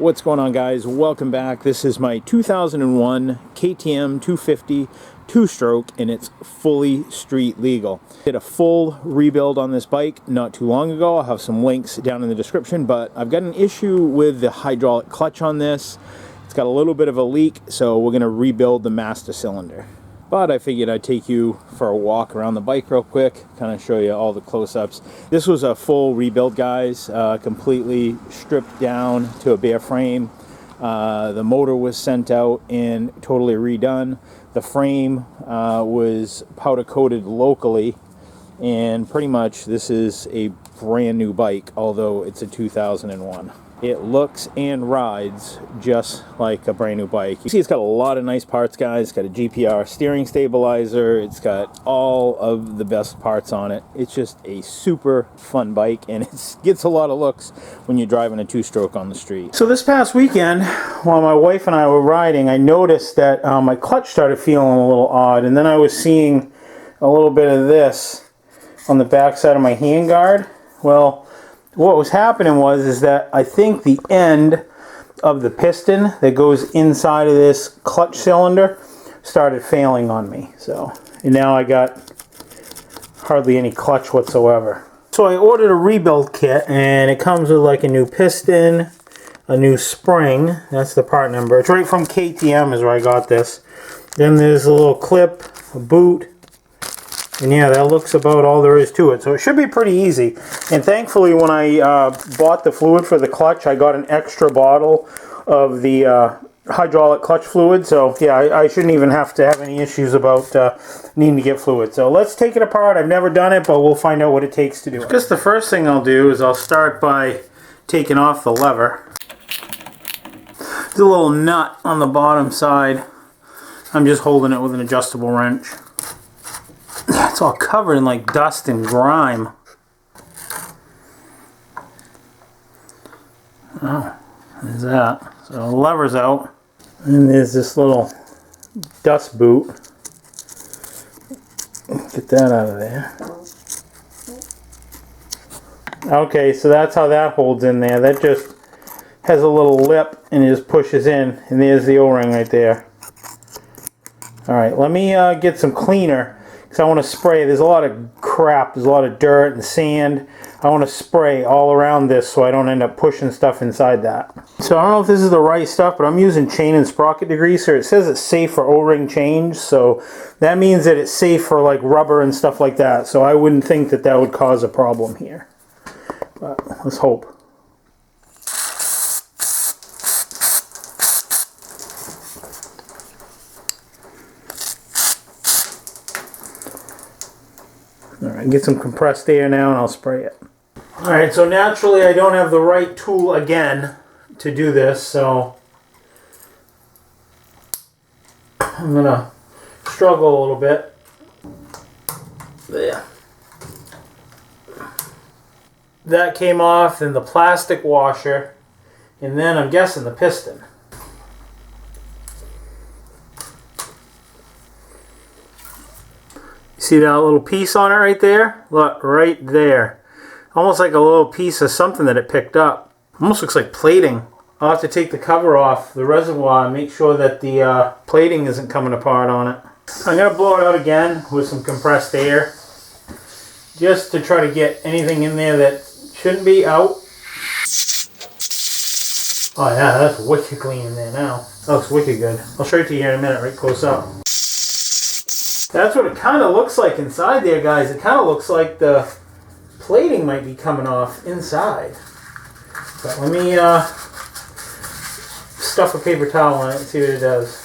What's going on, guys? Welcome back. This is my 2001 KTM 250 two-stroke, and it's fully street legal. Did a full rebuild on this bike not too long ago. I'll have some links down in the description, but I've got an issue with the hydraulic clutch on this. It's got a little bit of a leak, so we're going to rebuild the master cylinder. But I figured I'd take you for a walk around the bike real quick, kind of show you all the close-ups. This was a full rebuild, guys, completely stripped down to a bare frame. The motor was sent out and totally redone. The frame was powder coated locally, and pretty much this is a brand new bike, although it's a 2001. It looks and rides just like a brand new bike. You see it's got a lot of nice parts, guys. It's got a GPR steering stabilizer. It's got all of the best parts on it. It's just a super fun bike, and it gets a lot of looks when you're driving a two-stroke on the street. So this past weekend, while my wife and I were riding, I noticed that my clutch started feeling a little odd, and then I was seeing a little bit of this on the back side of my handguard. Well, what was happening is that I think the end of the piston that goes inside of this clutch cylinder started failing on me. And now I got hardly any clutch whatsoever. So I ordered a rebuild kit, and it comes with like a new piston, a new spring. That's the part number. It's right from KTM is where I got this. Then there's a little clip, a boot. And yeah, that looks about all there is to it. So it should be pretty easy. And thankfully, when I bought the fluid for the clutch, I got an extra bottle of the hydraulic clutch fluid. So yeah, I shouldn't even have to have any issues about needing to get fluid. So let's take it apart. I've never done it, but we'll find out what it takes to do it. Just the first thing I'll do is I'll start by taking off the lever. There's a little nut on the bottom side. I'm just holding it with an adjustable wrench. It's all covered in like dust and grime. Oh, there's that. So the lever's out. And there's this little dust boot. Get that out of there. Okay, so that's how that holds in there. That just has a little lip and it just pushes in. And there's the O-ring right there. Alright, let me get some cleaner. Because I want to spray. There's a lot of crap. There's a lot of dirt and sand. I want to spray all around this so I don't end up pushing stuff inside that. So I don't know if this is the right stuff, but I'm using chain and sprocket degreaser. It says it's safe for O-ring change, so that means that it's safe for like rubber and stuff like that. So I wouldn't think that that would cause a problem here. But let's hope. Alright, get some compressed air now and I'll spray it. Alright, so naturally I don't have the right tool again to do this, so I'm going to struggle a little bit. There. That came off, and the plastic washer, and then I'm guessing the piston. See that little piece on it right there? Look, right there. Almost like a little piece of something that it picked up. Almost looks like plating. I'll have to take the cover off the reservoir and make sure that the plating isn't coming apart on it. I'm going to blow it out again with some compressed air, just to try to get anything in there that shouldn't be out. Oh yeah, that's wicked clean in there now. That looks wicked good. I'll show it to you here in a minute, right close up. That's what it kind of looks like inside there, guys. It kind of looks like the plating might be coming off inside. But let me stuff a paper towel on it and see what it does.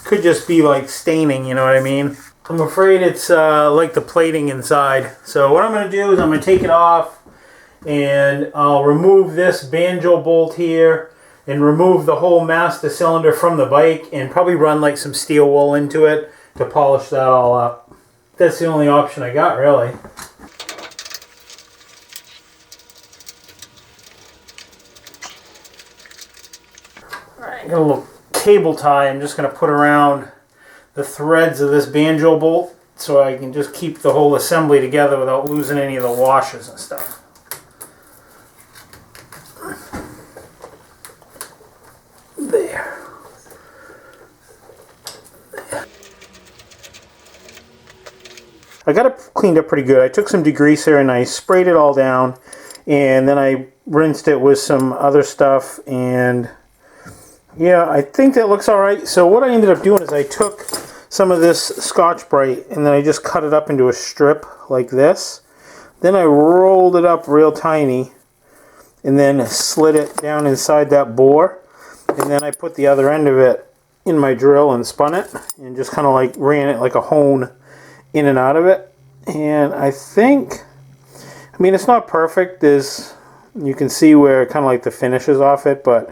Could just be like staining, you know what I mean? I'm afraid it's like the plating inside. So what I'm going to do is I'm going to take it off, and I'll remove this banjo bolt here and remove the whole master cylinder from the bike, and probably run like some steel wool into it to polish that all up. That's the only option I got, really. Alright, got a little cable tie I'm just going to put around the threads of this banjo bolt so I can just keep the whole assembly together without losing any of the washers and stuff. I got it cleaned up pretty good. I took some degreaser and I sprayed it all down, and then I rinsed it with some other stuff, and yeah, I think that looks alright. So what I ended up doing is I took some of this Scotch-Brite and then I just cut it up into a strip like this. Then I rolled it up real tiny and then slid it down inside that bore, and then I put the other end of it in my drill and spun it and just kind of like ran it like a hone in and out of it. And I think, I mean, it's not perfect. You can see where kind of like the finish is off it, but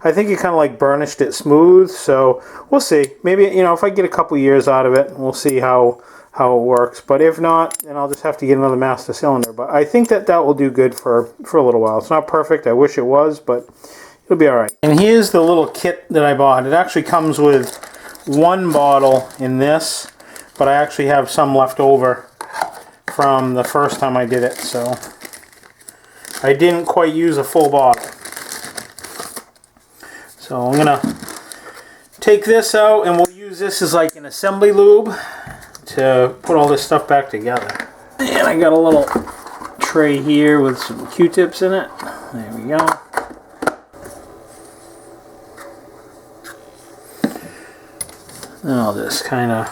I think it kind of like burnished it smooth. So we'll see. Maybe, you know, if I get a couple years out of it, we'll see how it works. But if not, then I'll just have to get another master cylinder. But I think that will do good for a little while. It's not perfect. I wish it was, but it'll be all right. And here's the little kit that I bought. It actually comes with one bottle in this, but I actually have some left over from the first time I did it. So I didn't quite use a full bottle. So I'm gonna take this out and we'll use this as like an assembly lube to put all this stuff back together. And I got a little tray here with some Q-tips in it. There we go. And I'll just kind of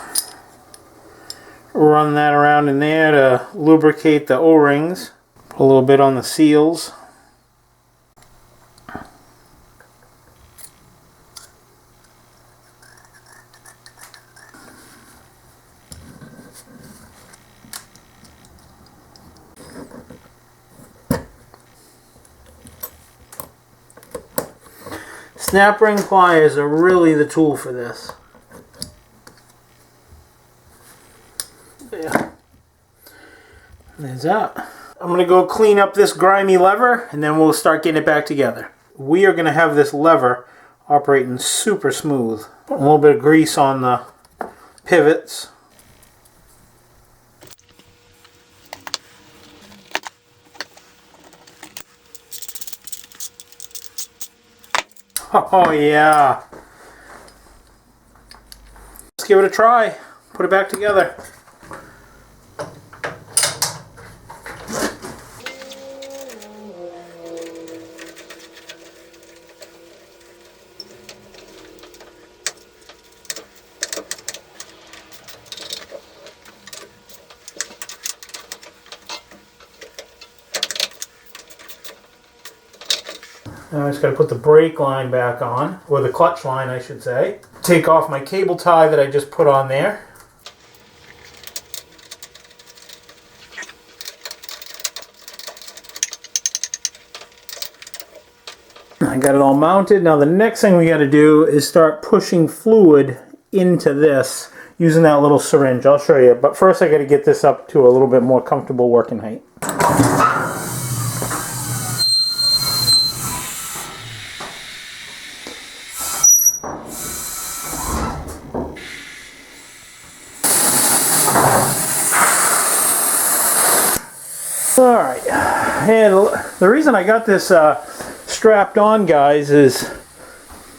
run that around in there to lubricate the O-rings. Put a little bit on the seals. Snap ring pliers are really the tool for this. Yeah. There's that. I'm going to go clean up this grimy lever and then we'll start getting it back together. We are going to have this lever operating super smooth. Put a little bit of grease on the pivots. Oh yeah. Let's give it a try. Put it back together. Now I just got to put the brake line back on, or the clutch line I should say. Take off my cable tie that I just put on there. I got it all mounted. Now the next thing we got to do is start pushing fluid into this using that little syringe. I'll show you. But first I got to get this up to a little bit more comfortable working height. Alright, and the reason I got this strapped on, guys, is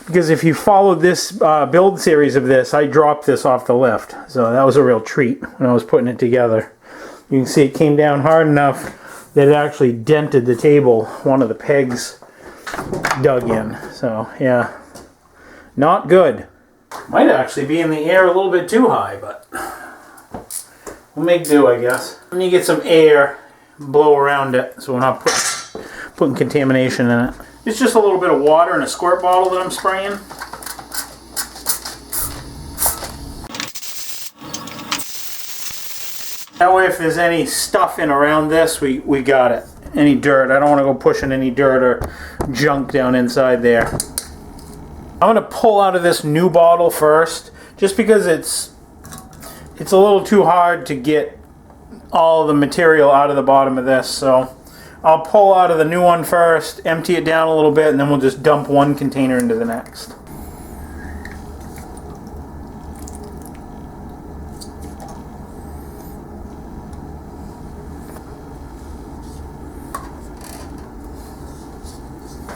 because if you followed this build series of this, I dropped this off the lift. So that was a real treat when I was putting it together. You can see it came down hard enough that it actually dented the table. One of the pegs dug in. So yeah, not good. Might actually be in the air a little bit too high, but we'll make do, I guess. Let me get some air, blow around it so we're not putting contamination in it. It's just a little bit of water in a squirt bottle that I'm spraying. That way if there's any stuff in around this, we got it. Any dirt. I don't want to go pushing any dirt or junk down inside there. I'm going to pull out of this new bottle first, just because it's a little too hard to get all the material out of the bottom of this. So I'll pull out of the new one first, empty it down a little bit, and then we'll just dump one container into the next.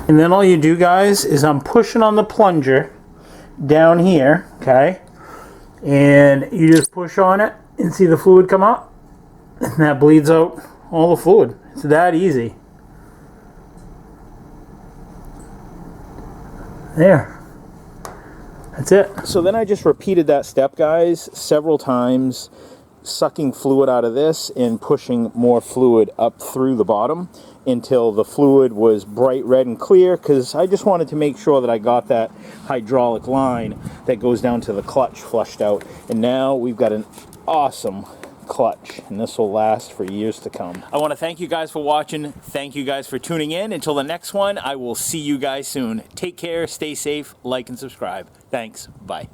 And then all you do, guys, is I'm pushing on the plunger down here, okay? And you just push on it and see the fluid come up. And that bleeds out all the fluid. It's that easy. There. That's it. So then I just repeated that step, guys, several times, sucking fluid out of this and pushing more fluid up through the bottom until the fluid was bright red and clear, because I just wanted to make sure that I got that hydraulic line that goes down to the clutch flushed out. And now we've got an awesome clutch, and this will last for years to come. I want to thank you guys for watching. Thank you guys for tuning in. Until the next one, I will see you guys soon. Take care, stay safe, like and subscribe. Thanks. Bye.